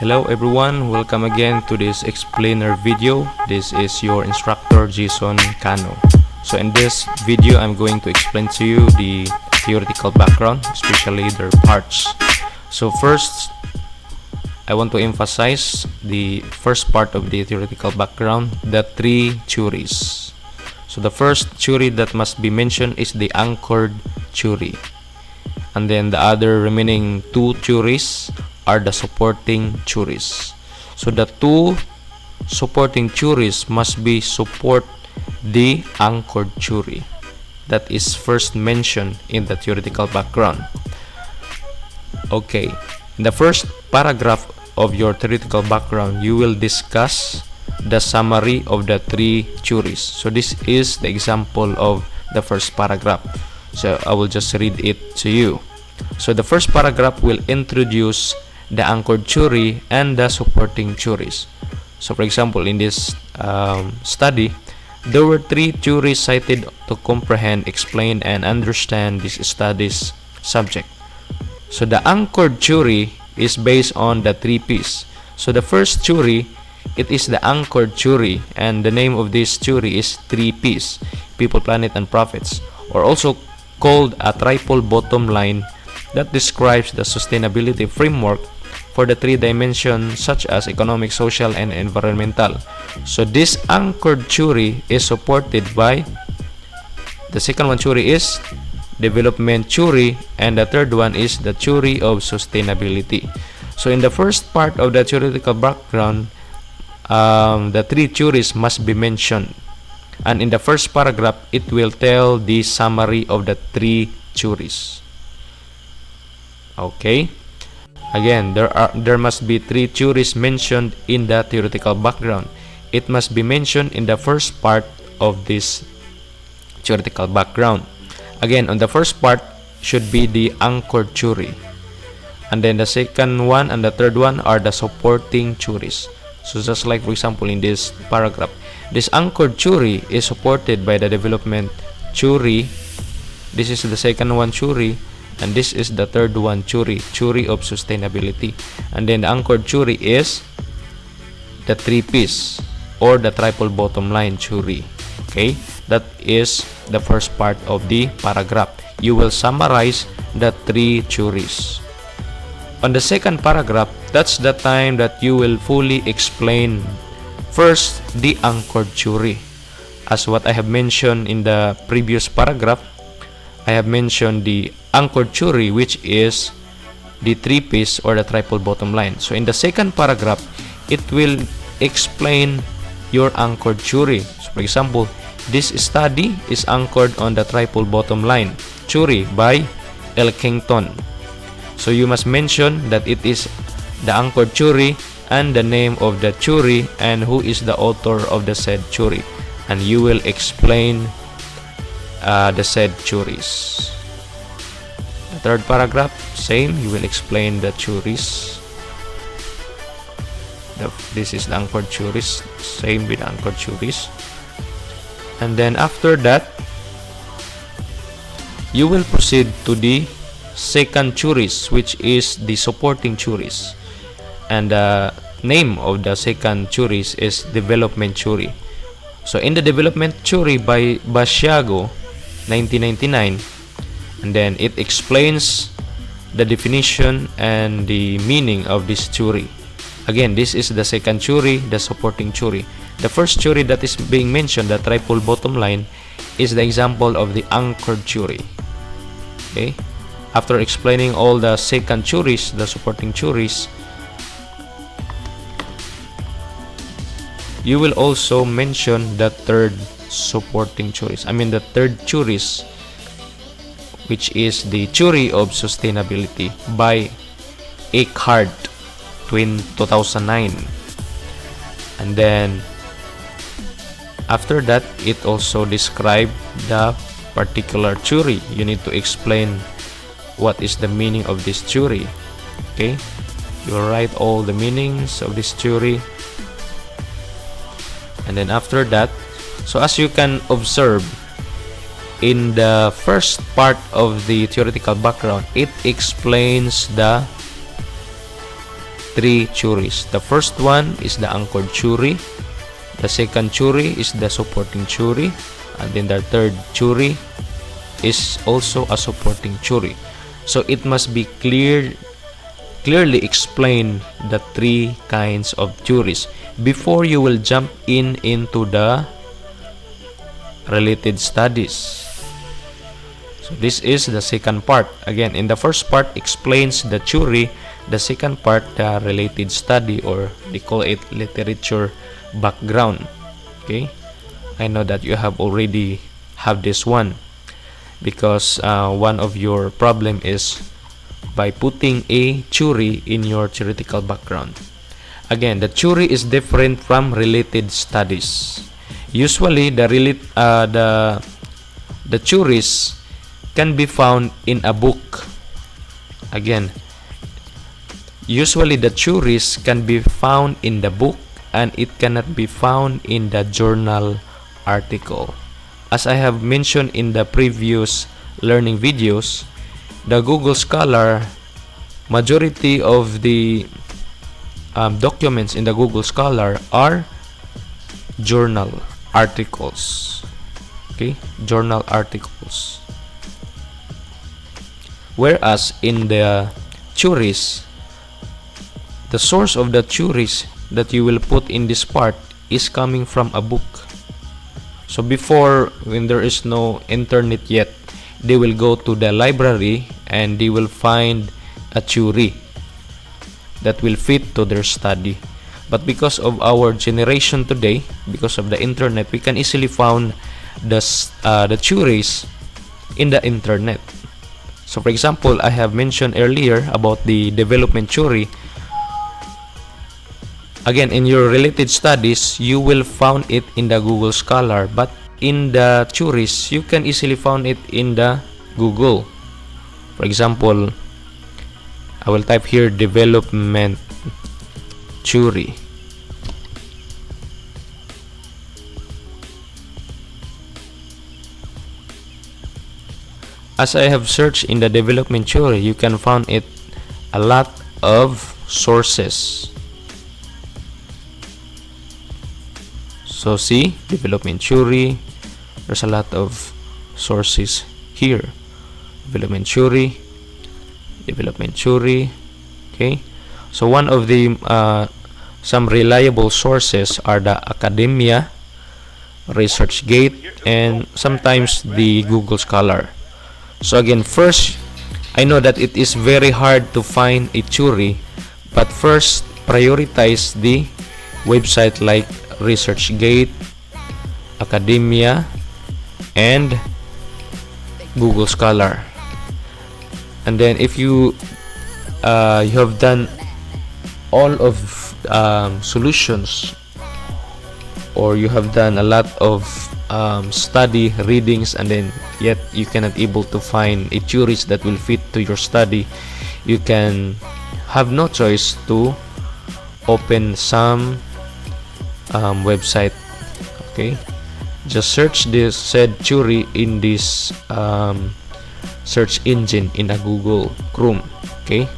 Hello everyone, welcome again to this explainer video. This is your instructor Jason Cano. So in this video I'm going to explain to you the theoretical background, especially their parts. So first, I want to emphasize the first part of the theoretical background, the three theories. So the first theory that must be mentioned is the anchored theory. And then the other remaining two theories are the supporting theories. So the two supporting theories must be support the anchored theory that is first mentioned in the theoretical background. Okay, in the first paragraph of your theoretical background, you will discuss the summary of the three theories. So this is the example of the first paragraph. So I will just read it to you. So the first paragraph will introduce the anchored theory and the supporting theories. So for example, in this study, there were three theories cited to comprehend, explain, and understand this study's subject. So the anchored theory is based on the three P's. So the first theory, it is the anchored theory, and the name of this theory is three P's: people, planet, and profits, or also called a triple bottom line, that describes the sustainability framework for the three dimensions such as economic, social, and environmental. So this anchored theory is supported by the second one theory is development theory, and the third one is the theory of sustainability. So in the first part of the theoretical background, the three theories must be mentioned, and in the first paragraph it will tell the summary of the three theories. Okay, again, there must be three theories mentioned in the theoretical background. It must be mentioned in the first part of this theoretical background. Again, on the first part should be the anchored theory, and then the second one and the third one are the supporting theories. So just like for example in this paragraph, this anchored theory is supported by the development theory. This is the second one theory, and this is the third one theory of sustainability. And then the anchored theory is the three P's or the triple bottom line theory. Okay, that is the first part of the paragraph. You will summarize the three theories. On the second paragraph, that's the time that you will fully explain first the anchored theory. As what I have mentioned in the previous paragraph, I have mentioned the anchored theory, which is the three P's or the triple bottom line. So in the second paragraph, it will explain your anchored theory. So for example, this study is anchored on the triple bottom line theory by Elkington. So you must mention that it is the anchored theory and the name of the theory and who is the author of the said theory, and you will explain the said theories. The third paragraph, same, you will explain the theories. This is the anchored theories, same with anchored theories. And then after that, you will proceed to the second theories, which is the supporting theories, and the name of the second theories is development theory. So in the development theory by Basiago, 1999, and then it explains the definition and the meaning of this theory. Again, this is the second theory, the supporting theory. The first theory that is being mentioned, the triple bottom line, is the example of the anchored theory. Okay, after explaining all the second theories, the supporting theories, you will also mention the third supporting theories. The third theories, which is the theory of sustainability by Eckhart, 2009. And then after that, it also describes the particular theory. You need to explain what is the meaning of this theory. Okay, you will write all the meanings of this theory. And then after that, so as you can observe in the first part of the theoretical background, it explains the three theories. The first one is the anchored theory. The second theory is the supporting theory, and then the third theory is also a supporting theory. So it must be clearly explain the three kinds of theories before you will jump into the related studies. So this is the second part. Again, in the first part explains the theory, the second part the related study, or they call it literature background. Okay, I know that you have already have this one, because one of your problem is by putting a theory in your theoretical background. Again, the theory is different from related studies. Usually the theories can be found in a book. Again, usually the theories can be found in the book, and it cannot be found in the journal article. As I have mentioned in the previous learning videos, the Google Scholar, majority of the documents in the Google Scholar are journal articles. Okay, journal articles. Whereas in the theories, the source of the theories that you will put in this part is coming from a book. So before, when there is no internet yet, they will go to the library and they will find a theory that will fit to their study. But because of our generation today, because of the internet, we can easily find the theories in the internet. So for example, I have mentioned earlier about the development theory. Again, in your related studies, you will find it in the Google Scholar, but in the theories, you can easily find it in the Google. For example, I will type here development theory. As I have searched in the development theory, you can find it a lot of sources. So see, development theory, there's a lot of sources here. Development theory, okay. So one of the some reliable sources are the Academia, ResearchGate, and sometimes the Google Scholar. So again, first, I know that it is very hard to find a theory, but first prioritize the website like ResearchGate, Academia, and Google Scholar. And then if you have done all of solutions, or you have done a lot of study readings, and then yet you cannot able to find a theories that will fit to your study, you can have no choice to open some website. Okay, just search this said theory in this search engine in a Google Chrome. Okay,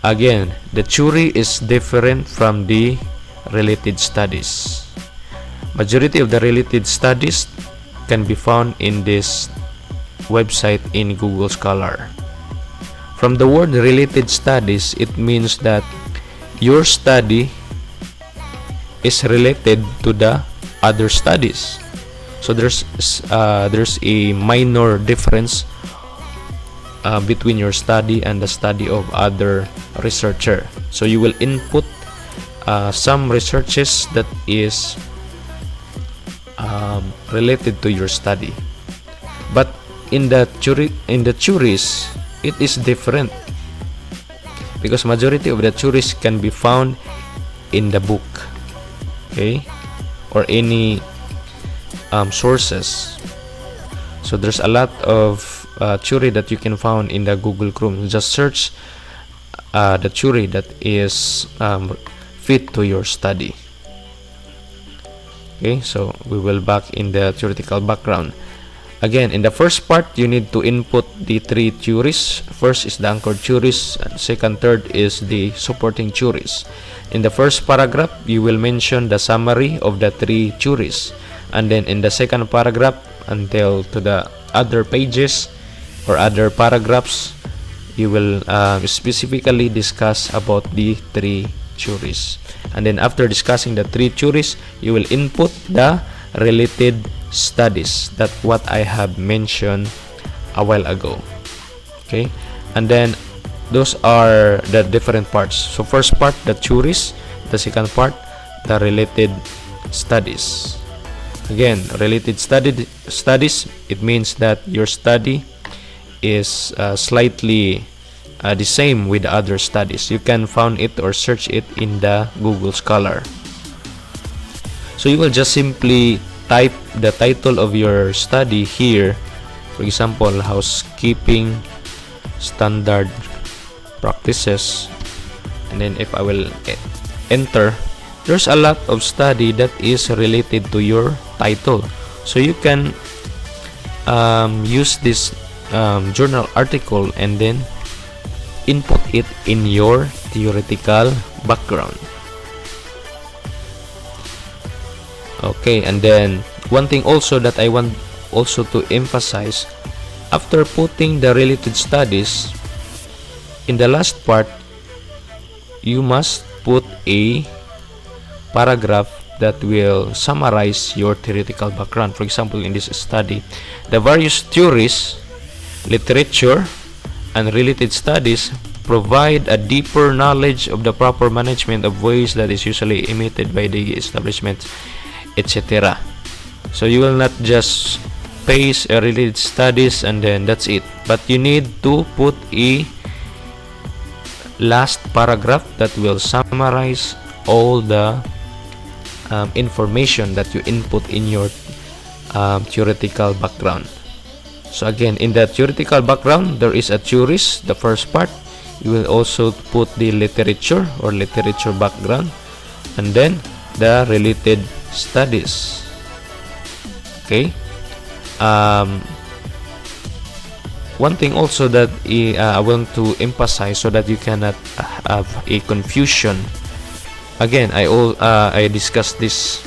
again, the theory is different from the related studies. Majority of the related studies can be found in this website in Google Scholar. From the word related studies, it means that your study is related to the other studies. So there's a minor difference between your study and the study of other researcher. So you will input some researches that is related to your study, but in the theories it is different, because majority of the theories can be found in the book, okay, or any sources. So there's a lot of theory that you can find in the Google Chrome. Just search the theory that is fit to your study. Okay, so we will back in the theoretical background. Again, in the first part, you need to input the three theories. First is the anchored theories, and second, third is the supporting theories. In the first paragraph, you will mention the summary of the three theories, and then in the second paragraph until to the other pages or other paragraphs, you will specifically discuss about the three theories. And then after discussing the three theories, you will input the related studies, that what I have mentioned a while ago. Okay, and then those are the different parts. So first part, the theories. The second part, the related studies. Again, related studies, it means that your study is slightly the same with the other studies. You can find it or search it in the Google Scholar. So you will just simply type the title of your study here. For example, housekeeping standard practices, and then if I will enter, there's a lot of study that is related to your title. So you can use this journal article and then input it in your theoretical background. Okay, and then one thing also that I want also to emphasize, after putting the related studies, in the last part, you must put a paragraph that will summarize your theoretical background. For example, in this study, the various theories, literature, and related studies provide a deeper knowledge of the proper management of waste that is usually emitted by the establishment, etc. So you will not just paste a related studies and then that's it, but you need to put a last paragraph that will summarize all the information that you input in your theoretical background. So again, in the theoretical background, there is a theories, the first part. You will also put the literature or literature background, and then the related studies. Okay. One thing also that I want to emphasize so that you cannot have a confusion. Again, I discussed this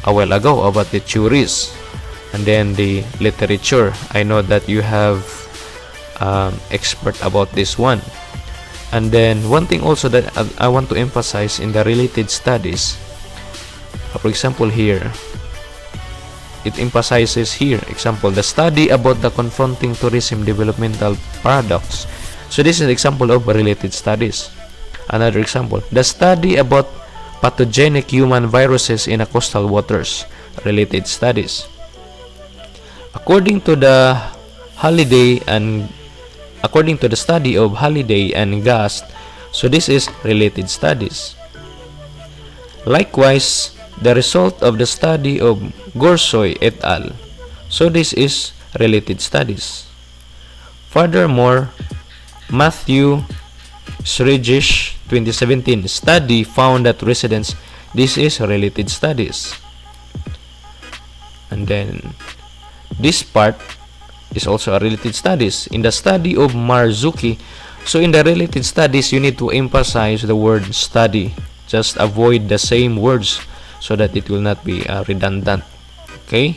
a while ago about the theories and then the literature. I know that you have expert about this one. And then one thing also that I want to emphasize in the related studies, for example here, it emphasizes here, example, the study about the confronting tourism developmental paradox. So this is an example of related studies. Another example, the study about pathogenic human viruses in coastal waters, related studies. According to the study of Halliday and Gast, so this is related studies. Likewise, the result of the study of Gorsoy et al. So this is related studies. Furthermore, Matthew Srejish 2017 study found that residents, this is related studies. And then this part is also a related studies. In the study of Marzuki, so in the related studies, you need to emphasize the word study. Just avoid the same words so that it will not be redundant. Okay.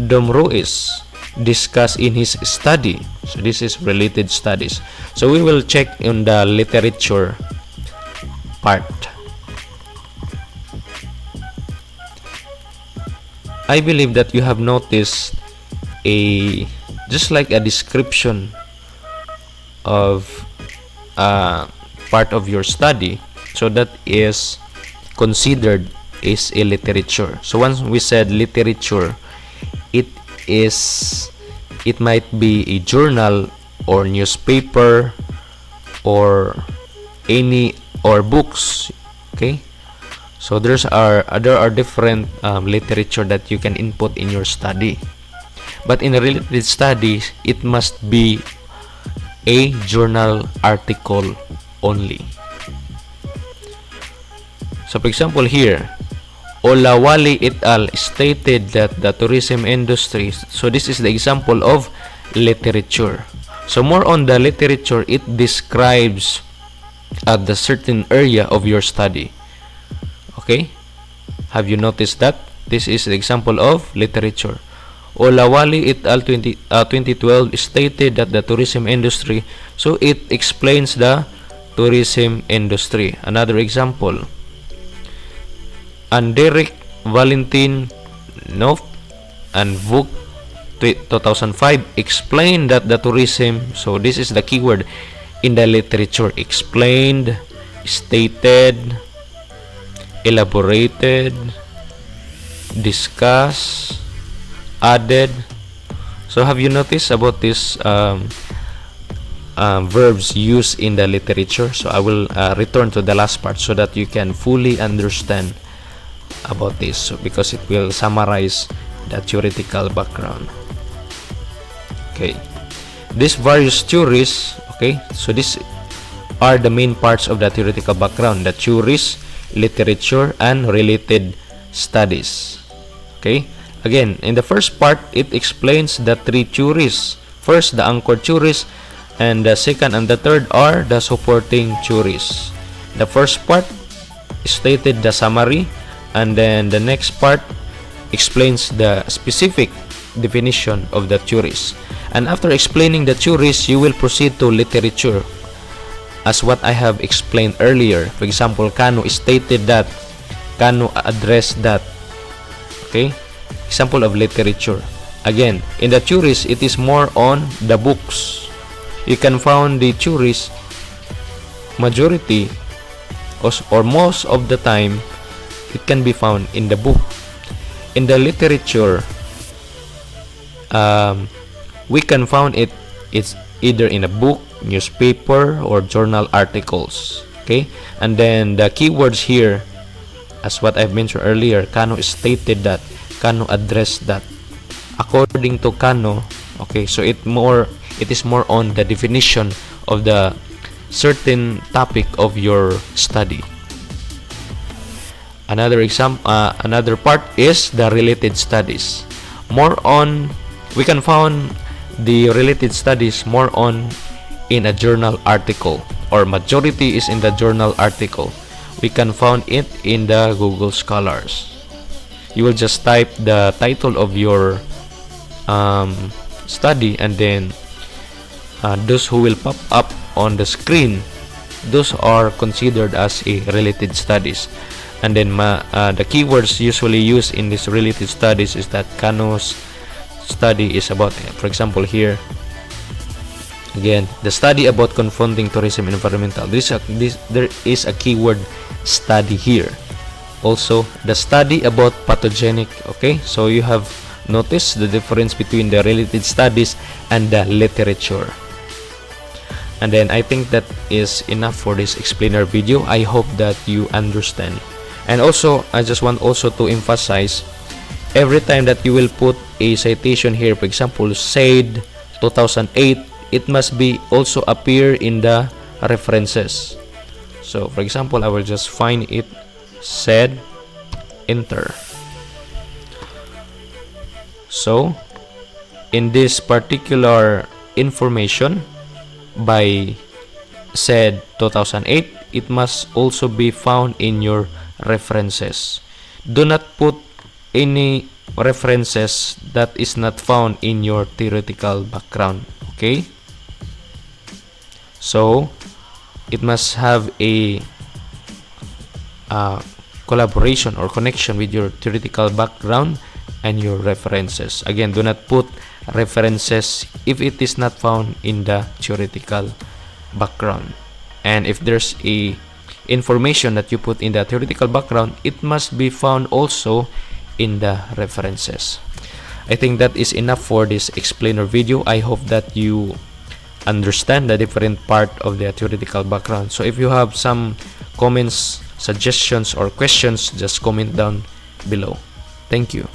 Domrois discussed in his study. So this is related studies. So we will check in the literature part. I believe that you have noticed just like a description of part of your study. So that is considered as a literature. So once we said literature, it might be a journal or newspaper or books. Okay. So there are different literature that you can input in your study. But in a related studies, it must be a journal article only. So for example here, Olawale et al. Stated that the tourism industry, so this is the example of literature. So more on the literature, it describes the certain area of your study. Okay, have you noticed that? This is the example of literature. Olawale et al. 2012 stated that the tourism industry, so it explains the tourism industry. Another example, Anderik Valentin Nov and Vuk 2005 explained that the tourism, so this is the keyword in the literature, explained, stated, elaborated, discussed, added. So have you noticed about this verbs used in the literature? So I will return to the last part so that you can fully understand about this, so because it will summarize the theoretical background. Okay, these various theories, okay, so these are the main parts of the theoretical background: the theories, literature, and related studies. Okay, again, in the first part, it explains the three theories. First, the anchor theories, and the second and the third are the supporting theories. The first part stated the summary, and then the next part explains the specific definition of the theories. And after explaining the theories, you will proceed to literature, as what I have explained earlier. For example, Kano stated that, Kano addressed that. Okay, example of literature. Again, in the theories, it is more on the books. You can find the theories majority or most of the time it can be found in the book. In the literature, we can find it's either in a book, newspaper, or journal articles. Okay, and then the keywords here, as what I've mentioned earlier, Kano stated that, Kano addressed that. According to Kano, okay, so it is more on the definition of the certain topic of your study. Another part is the related studies. More on, we can find the related studies more on in a journal article, or majority is in the journal article. We can find it in the Google Scholars. You will just type the title of your study, and then those who will pop up on the screen, those are considered as a related studies. And then the keywords usually used in these related studies is that Kano's study is about, for example here, again, the study about confronting tourism and environmental. There is a keyword study here. Also, the study about pathogenic. Okay, so you have noticed the difference between the related studies and the literature. And then I think that is enough for this explainer video. I hope that you understand. And also, I just want also to emphasize, every time that you will put a citation here, for example, said 2008, it must be also appear in the references. So for example, I will just find it, said, enter. So in this particular information by said 2008, it must also be found in your references. Do not put any references that is not found in your theoretical background. Okay, so it must have a collaboration or connection with your theoretical background and your references. Again, do not put references if it is not found in the theoretical background. And if there's a information that you put in the theoretical background, it must be found also in the references. I think that is enough for this explainer video. I hope that you understand the different part of the theoretical background. So if you have some comments, suggestions, or questions, just comment down below. Thank you.